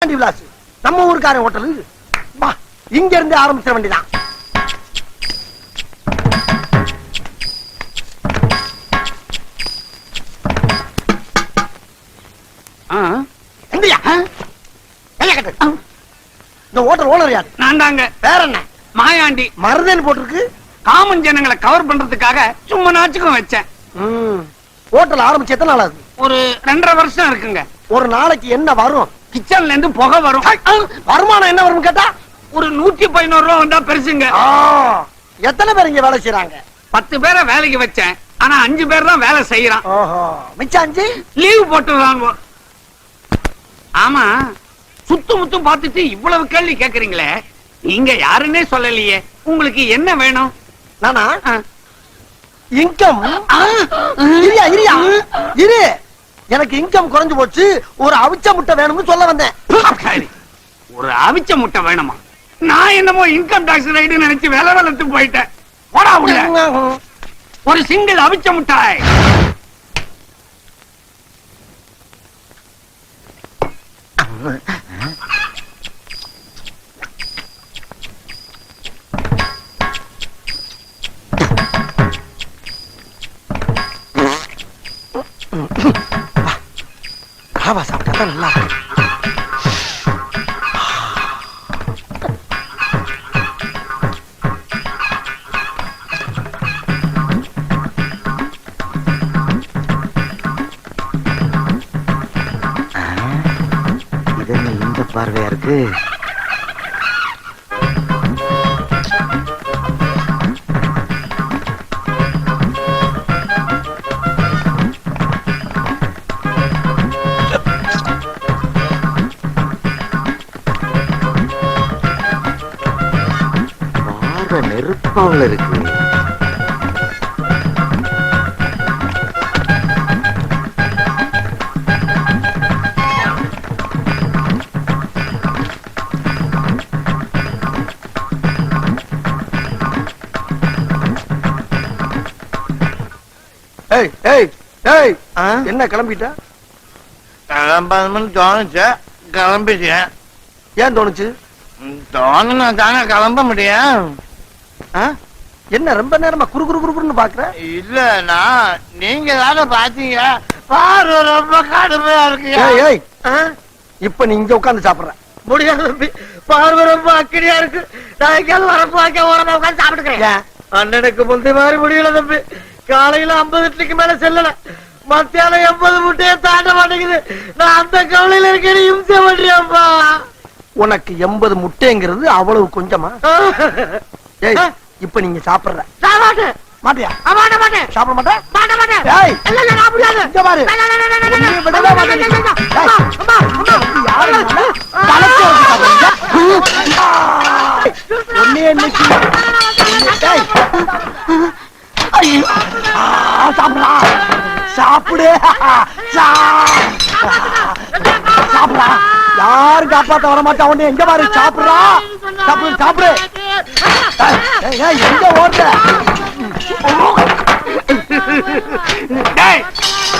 மாயாண்டி விலாஸ் நம்ம ஊருக்காரன் ஹோட்டலு. வா, இங்க இருந்து ஆரம்பிச்சிட வேண்டியதான். இந்த ஹோட்டல் ஓனர் யாரு? நான் தாங்க. வேற என்ன? மாயாண்டி. மருதன் போட்டிருக்கு. காமன் ஜனங்களை கவர் பண்றதுக்காக சும்மா நாச்சுக்கும் வச்சேன். ஹோட்டல் ஆரம்பிச்சு எத்தனை நாள் ஆகுது? ஒரு 2.5 வருஷம் இருக்குங்க. ஒரு நாளைக்கு என்ன வரும்? கிச்சன்ல இருந்து புகை வரும். வருமானம் என்ன வரும் கேட்டா ஒரு 111 ரூபா வந்தா பெருசுங்க. எத்தனை பேர் இங்க வேலை செய்யறாங்க? 10 பேரை வேலைக்கு வச்சேன். ஆனா 5 பேர் தான் வேலை செய்யறான். மிச்சம் 5 லீவ் போட்டுறாங்க. ஆமா, சுத்து முத்தும் பார்த்துட்டு இவ்வளவு கேள்வி கேக்குறீங்களே, நீங்க யாருன்னே சொல்லலையே. உங்களுக்கு என்ன வேணும்? நானா இன்கம் இரு, எனக்கு இன்கம் குறைஞ்சு போச்சு, ஒரு அவிச்ச முட்டை வேணும்னு சொல்ல வந்தேன். ஒரு அவிச்ச முட்டை வேணுமா? நான் என்னமோ இன்கம் டாக்ஸ் ரைடு நினைச்சு வேலை வளர்த்து போயிட்டேன். போடா உள்ள. ஒரு சிங்கிள் அவிச்ச முட்டாய். ராவா சாப்பிட்டா நல்லா இருக்கு. இது இந்த பார்வையா இருக்கு. நெருப்பாவில் இருக்கு. என்ன கிளம்பிட்ட? கிளம்பணும்னு தோணுச்சு, கிளம்பிட்டேன். ஏன் தோணுச்சு? தோணுனா தானே கிளம்ப முடியும். என்ன ரொம்ப நேரமா குறு குறு குறுன்னு பாக்குற? இல்லனா நீங்க தானே பாத்தீங்க, பார்வை ரொம்ப கடுமையா இருக்கு. இப்ப நீ இங்க உட்கார்ந்து சாப்பிடுற? முடியாது தம்பி, பார்வை ரொம்ப அக்கடியா இருக்கு. நான் எங்கேயாவது வரப்பு வாக்க ஓரமா உட்காந்து சாப்பிட்டுக்கிறேன். அண்ணனுக்கு முந்தைய மாதிரி முடியல தம்பி. காலையில 50 இட்லிக்கு மேல செல்லல, மத்தியானம் 80 முட்டையை தாண்ட மாட்டேங்குது. நான் அந்த கவலையில இருக்கேன். இம்சை பண்றியாப்பா. உனக்கு 80 முட்டைங்கிறது அவ்வளவு கொஞ்சமா? இப்ப நீங்க சாப்பிடுற? மாட்டியா? சாப்பிட மாட்டேன். சாப்பிடு சாப்பிடா. யாரும் காப்பாத்த வர மாட்டா. உடனே எங்க பாரு, சாப்பிடுறா. சாப்பிடு சாப்பிடு. எங்க ஓட்ட?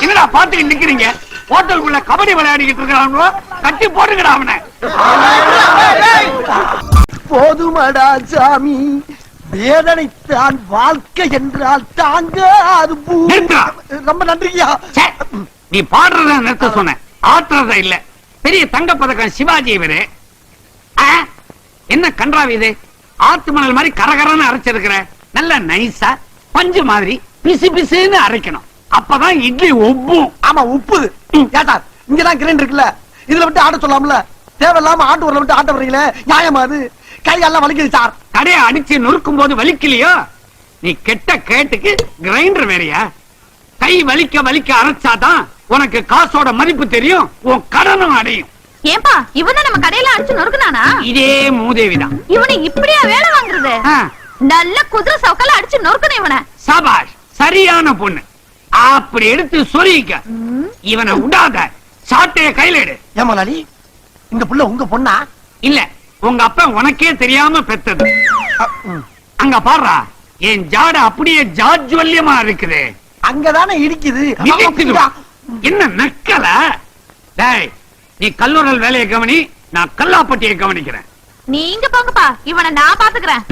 என்னடா பாத்துக்கிட்டு நிக்கிறீங்க? ஹோட்டலுக்குள்ள கபடி விளையாடிக்கிட்டு இருக்கிறாங்களோ, கட்டி போடுங்கடா அவனை. போதுமடா சாமி, வேதனைத்தான் வாழ்க்கை என்றால் தாங்க. அது ரொம்ப நன்றியா. நீ பாடுறத நிறுத்த சொன்ன, ஆட்டுறத இல்ல. பெரிய தங்க பதக்கம் சிவாஜி இவரு. என்ன கன்றாவி இது? ஆத்து மணல் மாதிரி கரகரன்னு அரைச்சிருக்கிற. நல்ல நைஸா பஞ்சு மாதிரி பிசு பிசுன்னு அரைக்கணும். அப்பதான் இட்லி உப்பும். ஆமா உப்புது. ஏட்டா இங்கதான் கிரைண்டர் இருக்குல்ல, இதுல விட்டு ஆட்ட சொல்லாமல. தேவையில்லாம ஆட்டு ஊர்ல விட்டு ஆட்ட வர்றீங்களே, நியாயமா அது? கையெல்லாம் வலிக்குது சார். கடையை அடிச்சு நொறுக்கும் போது வலிக்கலையோ? நீ கெட்ட கேட்டுக்கு கிரைண்டர் வேறையா? கை வலிக்க வலிக்க அரைச்சாதான் உனக்கு காசோட மதிப்பு தெரியும், உன் கடனும் அடையும். ஏன்பா இவனை நம்ம கடையில அடிச்சு நொறுக்குனானா? இதே மூதேவிதான். இவனை இப்படியா வேலை வாங்குறது? நல்ல குதிரை சவுக்கால அடிச்சு நொறுக்கணும் இவனை. சபாஷ், சரியான பொண்ணு. அப்படி எடுத்து சொல்லிக்க. இவனை விடாத, சாட்டைய கையில எடு. ஏமாலி, இந்த புள்ள உங்க பொண்ணா? இல்ல, உங்க அப்பா உனக்கே தெரியாம பெத்தது. அங்க பாடுறா, என் ஜாட அப்படியே ஜாஜ்வல்யமா இருக்குது. அங்கதானே இடிக்குது. என்ன நக்கல? டேய், நீ கல்லூரல் வேலையை கவனி, நான் கல்லாப்பட்டியை கவனிக்கிறேன். நீங்க போங்கப்பா, இவனை நான் பாத்துக்கிறேன்.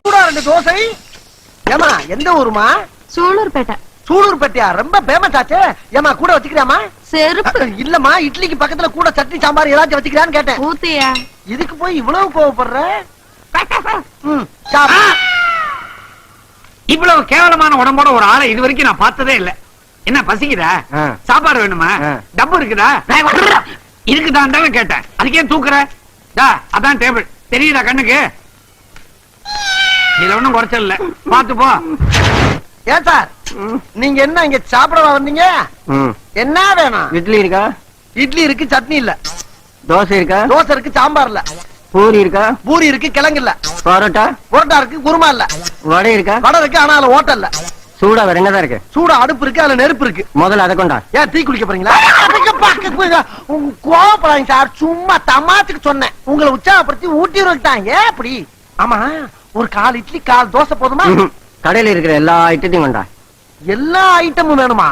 சூடா 2 தோசை. ஏமா எந்த ஊருமா? சூலூர்பேட்டை. சூலூர்பேட்டையா? ரொம்ப ஃபேமஸ் ஆச்சே. ஏமா கூட வச்சுக்கிறியாமா? செருப்பு. இல்லம்மா, இட்லிக்கு பக்கத்துல கூட சட்னி சாம்பார் ஏதாச்சும் வச்சுக்கிறான்னு கேட்டேன். ஊத்தியா? இதுக்கு போய் இவ்வளவு கோவப்படுற? இவ்வளவு கேவலமான உடம்போட ஒரு ஆளை இது வரைக்கும் நான் பார்த்ததே இல்ல. என்ன பசிக்குதா? சாப்பாடு வேணுமா? டப்பு இருக்குதா? இருக்குதான் தானே கேட்டேன். அதுக்கே தூக்குற? அதான் டேபிள் தெரியுதா கண்ணுக்கு? இதுல ஒண்ணும் குறைச்சல் இல்ல, பாத்து போ. ஏன் சார், நீங்க என்ன இங்க சாப்பிடவா வந்தீங்க? என்ன வேணும்? இட்லி இருக்கா? இட்லி இருக்கு, சட்னி இல்ல. தோசை இருக்கா? தோசை இருக்கு, சாம்பார் இல்ல. பூரி இருக்கா? பூரி இருக்கு, கிழங்கு இல்ல. பரோட்டா? புரோட்டா இருக்கு, குருமா இல்ல. வடை இருக்கா? வடை இருக்கு, ஆனா அதுல ஓட்டல் இல்ல. சூடா வேற என்னதான் இருக்கு? சூடா அடுப்பு இருக்கு, அதுல நெருப்பு இருக்கு. முதல்ல அதை கொண்டா. ஏன் டீ குடிக்க போறீங்களா? கோவப்படாதீங்க சார், சும்மா தமாத்துக்கு சொன்னேன். உங்களை உற்சாகப்படுத்தி ஊட்டி விட்டாங்க. அப்படி ஆமா, ஒரு 4 இட்லி 4 தோசை போதுமா? கடையில இருக்கிற எல்லா ஐட்டத்தையும் கொண்டா. எல்லா ஐட்டமும் வேணுமா?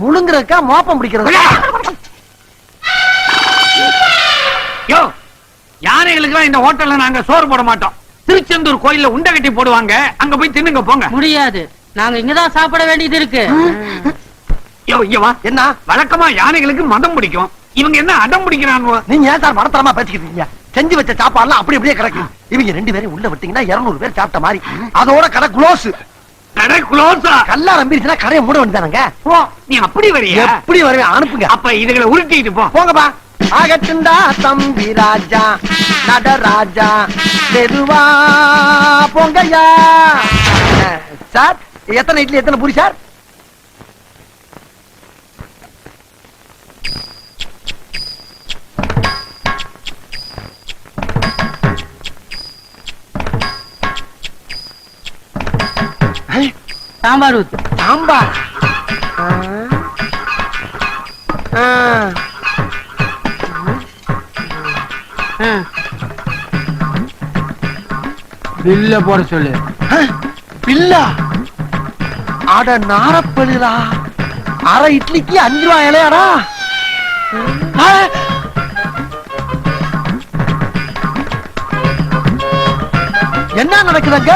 முழுங்குறதுக்கா மோப்பம் பிடிக்கிறது? யோ, யானைகளுக்கு இந்த ஹோட்டல்ல நாங்க சோறு போட மாட்டோம். திருச்செந்தூர் கோயில்ல உண்டை கட்டி போடுவாங்க, அங்க போய் தின்னுங்க போங்க. முடியாது, நாங்க இங்கதான் சாப்பிட வேண்டியது இருக்கு. யோ, இங்க வா. என்ன வழக்கமா யானைகளுக்கு மதம் பிடிக்கும், இவங்க என்ன அடம் பிடிக்கிறாங்க? நீங்க ஏன் சார் மடத்தரமா பேசிக்கிட்டீங்க? செஞ்சு வச்ச சாப்பாடுலாம் அப்படி அப்படியே கிடக்கு. இவங்க 2 பேரும் உள்ள விட்டீங்கன்னா 200 பேர் சாப்பிட்ட மாதிரி. அதோட கடை க்ளோஸ். கடை க்ளோஸா? கல்லா நம்பிருச்சுன்னா கடையை மூட வேண்டியதானங்க. நீ அப்படி வரியா? எப்படி வருவேன்? அனுப்புங்க. அப்ப இதுகளை உருட்டிட்டு போ. போங்கப்பா. ஆகட்டுண்டா தம்பி ராஜா, நடராஜா, மெதுவா போங்கய்யா. சார், எத்தனை இட்லி எத்தனை பூரி சார்? சாம்பார் ஊத்து. சாம்பார். பில்ல போட சொல்லு. பில்லா? அட நாரப்பழுதா, அரை இட்லிக்கு 5 ரூபாய் இலையாடா? என்ன நடக்குதுங்க?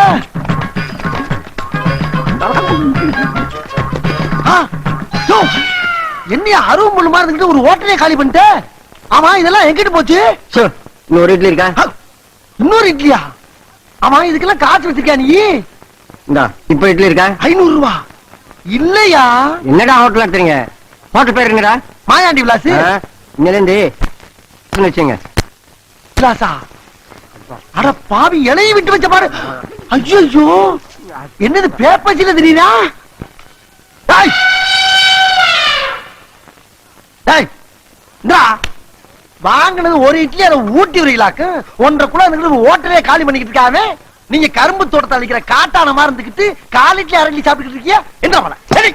என்ன அருவம் முள்ளு மாதிரி இருந்துட்டு ஒரு ஹோட்டலே காலி பண்ணிட்டு? ஆமா, இதெல்லாம் எங்கிட்டு போச்சு? இன்னொரு இட்லி இருக்கா? இன்னொரு இட்லியா? ஆமா, இதுக்கெல்லாம் காசு வச்சிருக்கியா நீ? இந்தா, இப்ப இட்லி இருக்கா? 500 ரூபா இல்லையா? என்னடா ஹோட்டல் நடத்துறீங்க? ஹோட்டல் பேர் என்னடா? மாயாண்டி விலாஸ். இன்னிலிருந்து வச்சுங்க. விலாசா? அட பாவி, இலையை விட்டு வச்ச பாரு. ஐயோ, என்னது பேப்பர்ஸ்ல தெரியுதா? வாங்கினது ஒரு இட்லி, அதை ஊட்டி வரீங்களாக்கு 1.5 கிலோ ஓட்டரே காலி பண்ணிக்கிட்டு இருக்காங்க. நீங்க கரும்பு தோட்டத்தை அழிக்கிற காட்டான மாதிரி இருந்துகிட்டு 4 இட்லி 1/2 இட்லி சாப்பிட்டு இருக்கீங்க. எந்திர மலை சரி,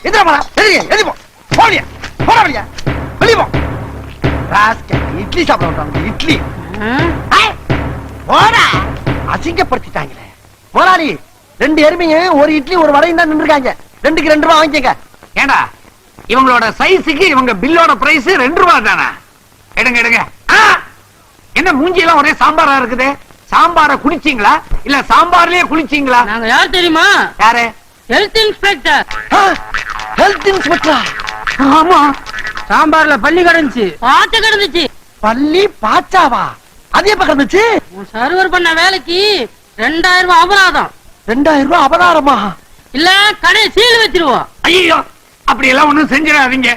எந்திர மலை சரி, எதிப்போம் போடியா, போடா வெளியே போ. இட்லி சாப்பிட விட்டாங்க. இட்லி போடா, அசிங்கப்படுத்திட்டாங்களே. முதலாளி, 2 எருமைங்க ஒரு இட்லி ஒரு வடையும் தான் நின்றுருக்காங்க. 2க்கு 2 ரூபாய் வாங்கிக்கங்க. ஏண்டா, இவங்களோட சைஸுக்கு இவங்க பில்லோட பிரைஸ் 2 ரூபாய் தானே? எடுங்க எடுங்க. என்ன மூஞ்சி எல்லாம் ஒரே சாம்பாரா இருக்குது? சாம்பார குடிச்சீங்களா இல்ல சாம்பார்லயே குளிச்சீங்களா? நாங்க யார் தெரியுமா? யாரு? Health inspector. ஹெல்த் இன்ஸ்பெக்டரா? ஆமா. சாம்பார்ல பள்ளி கிடந்துச்சு, பாச்ச கிடந்துச்சு. பள்ளி பாச்சாவா? அது எப்ப கிடந்துச்சு? சர்வர் பண்ண வேலைக்கு 2000 ரூபாய் அபராதம். 2000 ரூபாய் அபராதமா? இல்ல கடை சீல் வச்சிருவோம். ஐயோ, அப்படி எல்லாம் ஒண்ணும் செஞ்சிடாதீங்க,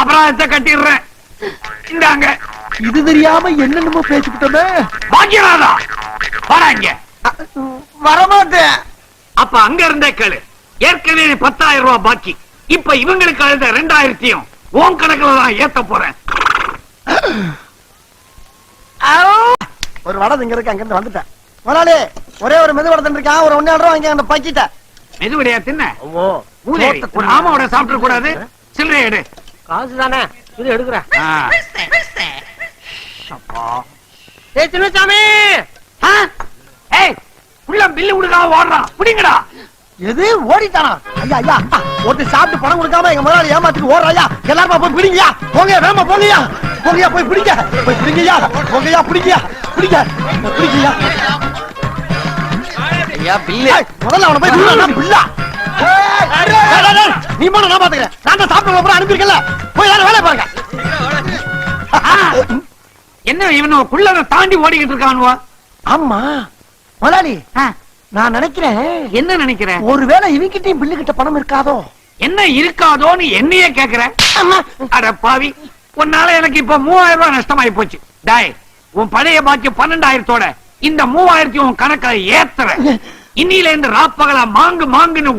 அபராதத்தை கட்டிடுறேன். இந்தாங்க. இது தெரியாம என்னென்னமோ பேசிக்கிட்டோமே. பாக்கியராதா, வராங்க. வரமாட்டேன். அப்ப அங்க இருந்தே கேளு. ஏற்கனவே 10,000 ரூபாய் பாக்கி. இப்ப இவங்களுக்கு அழுத 2000 உன் கணக்குல தான் ஏத்த போறேன். ஒரு வடை இங்க இருக்கு, அங்க இருந்து வந்துட்டேன். முதலாளி, ஒரே ஒரு மெது வடை இருக்கான், ஒரு 1,000 ரூபாய் வாங்கி அந்த பக்கிட்ட. மெதுவடையா தின்ன? ஒரு ஆமாவோட சாப்பிட கூடாது. சில்லறை எடு. காசு தானே, இது எடுக்கிறேன். சின்னசாமி, உள்ள பில்லு கொடுக்காம ஓடுறான், புடிங்கடா. எது ஓடிட்டானா? ஐயா ஐயா, ஒருத்தர் சாப்பிட்டு பணம் கொடுக்காம எங்க முதலாளி ஏமாத்துக்கு ஓடுறாயா? எல்லாரும் போய் பிடிங்கயா, போங்க வேமா போங்கயா. போங்கயா போய் பிடிங்க போய் பிடிங்கயா போங்கயா பிடிங்கயா பிடிங்க பிடிங்கயா ஐயா பில்லு முதல்ல அவனை போய் பிடிடா பிள்ளா நீ போன நான் பாத்துக்கிறேன் நான் தான் சாப்பிட்டு அப்புறம் அனுப்பியிருக்கல போய் எல்லாரும் வேலையை பாருங்க என்ன இவன் குள்ளனை தாண்டி ஓடிக்கிட்டு இருக்கானுவா ஆமா முதலாளி நான் நினைக்கிறேன் என்ன நினைக்கிற ஒருவேளை இவங்கிட்டையும் பில்லு கிட்ட பணம் இருக்காதோ என்ன இருக்காதோன்னு என்னையே கேக்குற அட பாவி உன்னால எனக்கு இப்ப 3000 ரூபாய் நஷ்டமாயி போச்சு டாய் உன் பழைய பாக்கி 12,000 இந்த 3000 உன் கணக்கை ஏத்துற இன்னில இருந்து ராப்பகலா மாங்குன்னு